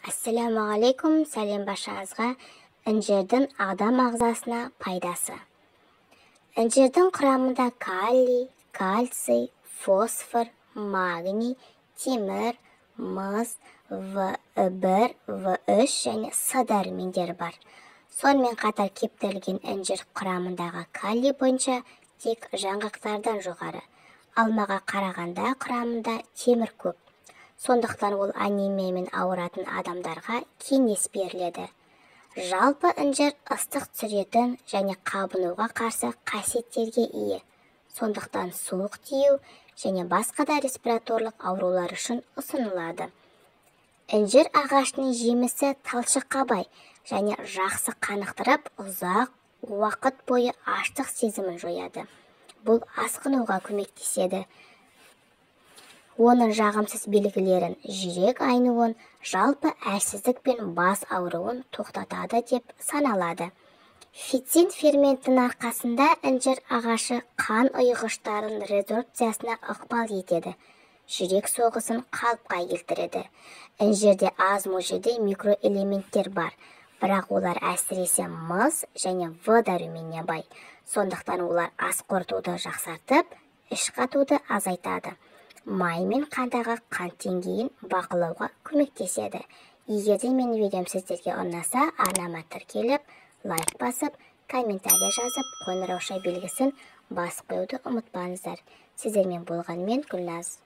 Ассалаумағалейкум, сәлем баршаңызға. Інжірдің адам ағзасына пайдасы. Інжірдің құрамында калий, кальций, фосфор, магний, темір, мыс, В1, В3 және С дәрумендері бар. Сонымен қатар кептірілген інжір құрамындағы калий бойынша тек жаңғақтардан жоғары. Алмаға қарағанда құрамында темір көп. Сондықтан ол анемиямен ауыратын адамдарға кеңес беріледі. Жалпы інжір ыстық түсіретін және қабынуға қарсы қасиеттерге ие. Сондықтан суық тию және басқа да респираторлық аурулар үшін ұсынылады. Інжір ағашының жемісі талшыққа бай және жақсы қанықтырып, ұзақ уақыт бойы аштық сезімін жояды. Бұл асқынуға көмектеседі. Оның жағымсыз белгілерін жүрек айнуын, жалпы әлсіздік пен бас ауруын тоқтатады деп саналады. Фитин ферментінің арқасында інжір ағашы қан ұйғыштарын резорбциясына ықпал етеді. Жүрек соғысын қалыпқа келтіреді. Інжірде аз мөлшерде микроэлементтер бар, бірақ олар әсіресе мыс және В дәруменіне бай. Сондықтан олар ас қорытуды жақсартып, іш қатуды азайтады. Май мен қандағы қант деңгейін бақылауға көмектеседі. Егерде менің видеом сіздерге ұнаса, арнама тіркеліп, лайк басып, комментарий жазып, қоңырауша белгісін басып қоюды ұмытпаңыздар. Сіздермен болғанмен Гүлназ.